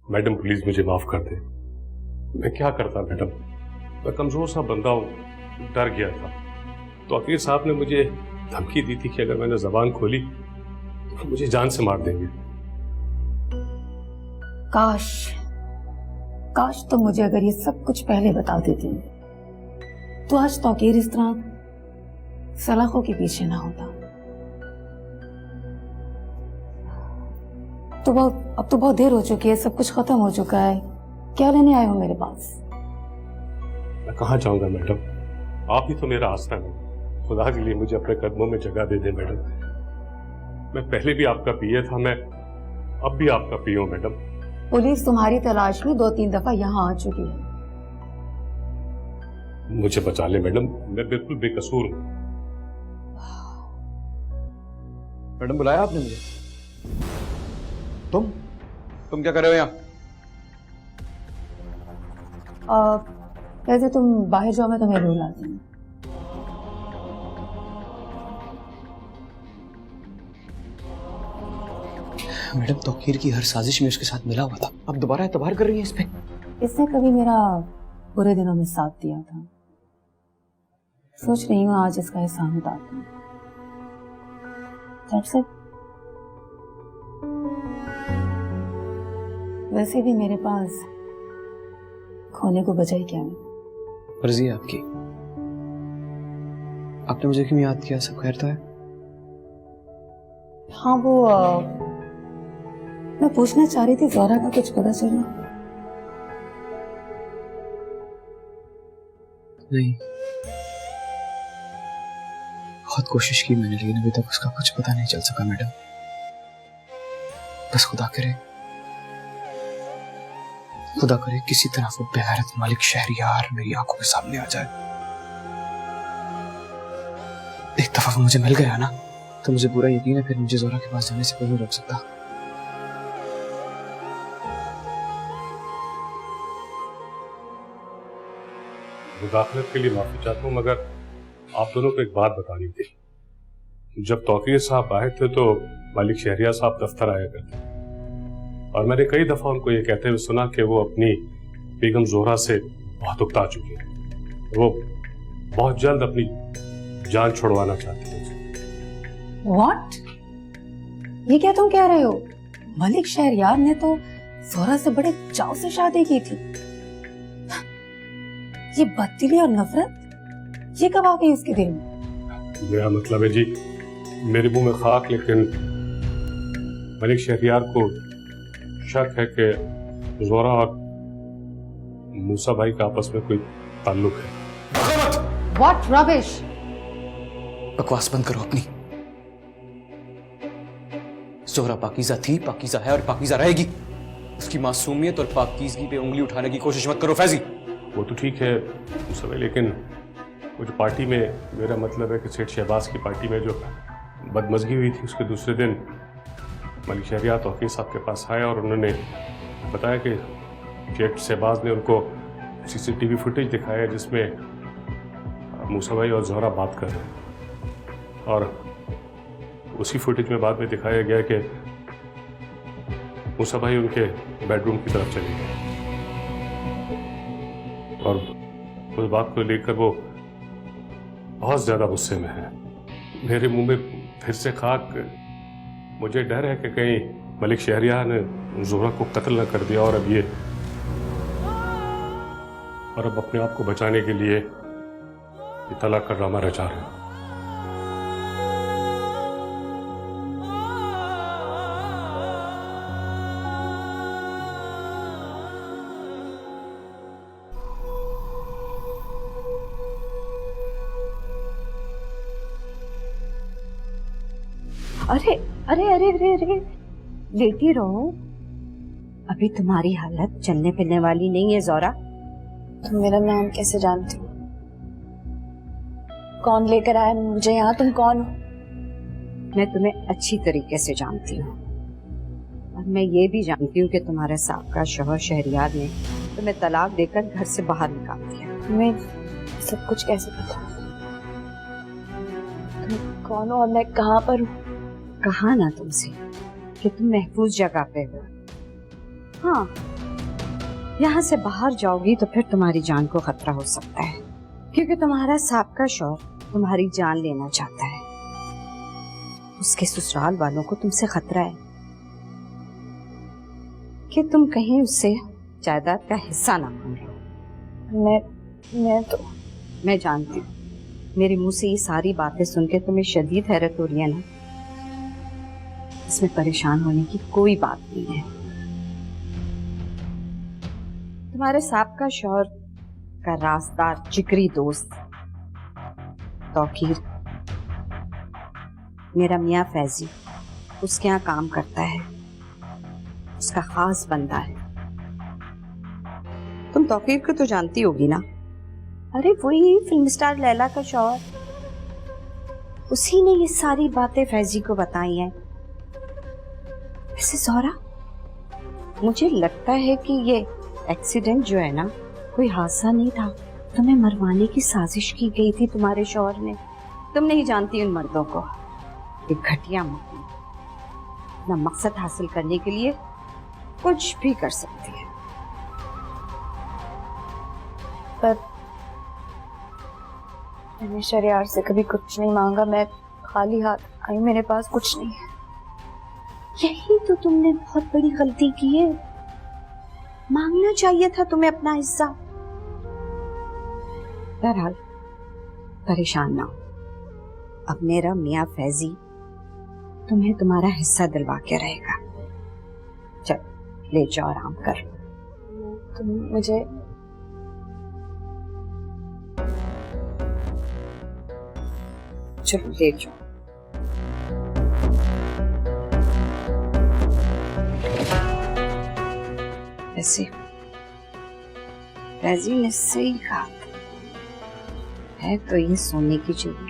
Madam please मुझे माफ कर दे। मैं क्या करता मैडम, मैं कमजोर सा बंदा हूँ, डर गया था। तो अकीर साहब ने मुझे धमकी दी थी कि अगर मैंने जबान खोली तो मुझे जान से मार देंगे। काश काश तुम मुझे अगर ये सब कुछ पहले बता देती तो आज तौकीर इस तरह सलाखों के पीछे ना होता। तो अब तो बहुत देर हो चुकी है, सब कुछ खत्म हो चुका है। क्या लेने आए हो मेरे पास? मैं कहाँ जाऊंगा मैडम, आप ही तो मेरा आस्था है। खुदा के लिए मुझे अपने कदमों में जगह दे दे मैडम। मैं पहले भी आपका पिए था, मैं अब भी आपका पियो मैडम। पुलिस तुम्हारी तलाश में 2-3 दफा यहाँ आ चुकी है। मुझे बचा ले मैडम, मैं बिल्कुल बेकसूर हूँ। मैडम बुलाया आपने मुझे? तुम क्या कर रहे हो यहाँ? वैसे तुम बाहर जाओ, मैं तुम्हें रोल आती हूँ। मैडम तौकीर की हर साजिश में उसके साथ मिला हुआ था, अब दोबारा एतबार कर रही है इस पे? इसने कभी मेरा बुरे दिनों में साथ दिया था, सोच रही हूँ आज इसका एहसान उतार दूं। That's it। वैसे भी मेरे पास खोने को बचा ही क्या है। मर्जी है आपकी। आपने मुझे क्यों याद किया? सब खैर तो है? हाँ वो मैं पूछना चाह रही थी, ज़ोहरा का कुछ पता चला? नहीं, बहुत कोशिश की मैंने, लेकिन अभी तक उसका कुछ पता नहीं चल सका मैडम। बस खुदा करे किसी तरह वो बेगैरत मलिक शहरियार मेरी आंखों के सामने आ जाए। एक दफा वो मुझे मिल गया ना, तो मुझे पूरा यकीन है फिर मुझे ज़ोहरा के पास जाने से कोई नहीं रोक सकता। मुदाखलत के लिए माफी चाहता हूँ, मगर आप दोनों को एक बात बतानी थी। जब तौकीर साहब आए थे तो मालिक शहरियार साहब दफ्तर आया करते, और मैंने कई दफा उनको ये कहते हुए सुना कि वो अपनी बेगम ज़ोहरा से बहुत उकता चुकी हैं। वो बहुत जल्द अपनी जान छुड़वाना चाहती हैं। What? ये क्या तुम कह रहे हो? मलिक शहरियार ने तो ज़ोहरा से बड़े चाव से शादी की थी। ये बददिली और नफरत ये कब आ गई उसके दिल में? मेरा मतलब है जी, मेरे मुंह में खाक, लेकिन मलिक शहरियार को शक है कि ज़ोहरा और मूसा भाई का आपस में कोई ताल्लुक है। What rubbish! बकवास बंद करो अपनी। ज़ोहरा पाकीज़ा थी, पाकीज़ा है और पाकीज़ा रहेगी। उसकी मासूमियत और पाकीज़गी पे उंगली उठाने की कोशिश मत करो फैजी। वो तो ठीक है मूसा भाई, लेकिन वो जो पार्टी में, मेरा मतलब है कि सेठ शहबाज की पार्टी में जो बदमज़गी हुई थी, उसके दूसरे दिन मलिक शहरियार तौकीर साहब के पास आए और उन्होंने बताया कि सेठ शहबाज ने उनको CCTV फुटेज दिखाया जिसमें मूसा भाई और ज़ोहरा बात कर रहे हैं, और उसी फुटेज में बाद में दिखाया गया कि मूसा भाई उनके बेडरूम की तरफ चले गए और उस बात को लेकर वो बहुत ज़्यादा गुस्से में है। मेरे मुंह में फिर से खाक। मुझे डर है कि कहीं मलिक शहरियार ने ज़ोहरा को कत्ल न कर दिया और अब अपने आप को बचाने के लिए ये तलाक का ड्रामा रचा रहे हैं। अरे अरे अरे अरे अरे लेटी रहो, अभी तुम्हारी हालत चलने फिरने वाली नहीं है ज़ोहरा। तुम मेरा नाम कैसे जानती हो? कौन लेकर आया मुझे यहाँ? तुम कौन हो? मैं तुम्हें अच्छी तरीके से जानती हूँ, और मैं ये भी जानती हूँ कि तुम्हारे साहब शौहर शहरियार ने तुम्हें तलाक देकर घर से बाहर निकाल दिया। तुम्हें सब कुछ कैसे पता? तुम कौन हो और मैं कहाँ पर हूँ? कहा ना तुमसे कि तुम महफूज जगह पे हो। हाँ, यहाँ से बाहर जाओगी तो फिर तुम्हारी जान को खतरा हो सकता है, क्योंकि तुम्हारा साहब शौहर तुम्हारी जान लेना चाहता है। उसके ससुराल वालों को तुमसे खतरा है कि तुम कहीं उससे जायदाद का हिस्सा ना मांग लो। मैं जानती हूँ, मेरे मुंह से ये सारी बातें सुन के तुम्हें शदीद हैरत हो रही है ना। इसमें परेशान होने की कोई बात नहीं है। तुम्हारे साहब का शौहर का राजदार जिगरी दोस्त तौकीर मेरा मियाँ फैजी उसके यहाँ काम करता है, उसका खास बंदा है। तुम तौकीर को तो जानती होगी ना? अरे वही फिल्म स्टार लैला का शौहर, उसी ने ये सारी बातें फैजी को बताई हैं। वैसे ज़ोहरा, मुझे लगता है कि ये एक्सीडेंट जो है ना, कोई हादसा नहीं था। तुम्हें मरवाने की साजिश की गई थी तुम्हारे शौहर ने। तुम नहीं जानती उन मर्दों को, एक घटिया मर्द अपना मकसद हासिल करने के लिए कुछ भी कर सकती है। पर मैंने शरियार से कभी कुछ नहीं मांगा, मैं खाली हाथ आई, मेरे पास कुछ नहीं है। यही तो तुमने बहुत बड़ी गलती की है, मांगना चाहिए था तुम्हें अपना हिस्सा। बहरहाल परेशान ना हो, अब मेरा मियाँ फैजी तुम्हें तुम्हारा हिस्सा दिलवा के रहेगा। चल ले जाओ, आराम कर। तुम मुझे चलो ले जाओ। ऐसे फैजी ने सही कहा, है तो ये सोने की चिड़िया।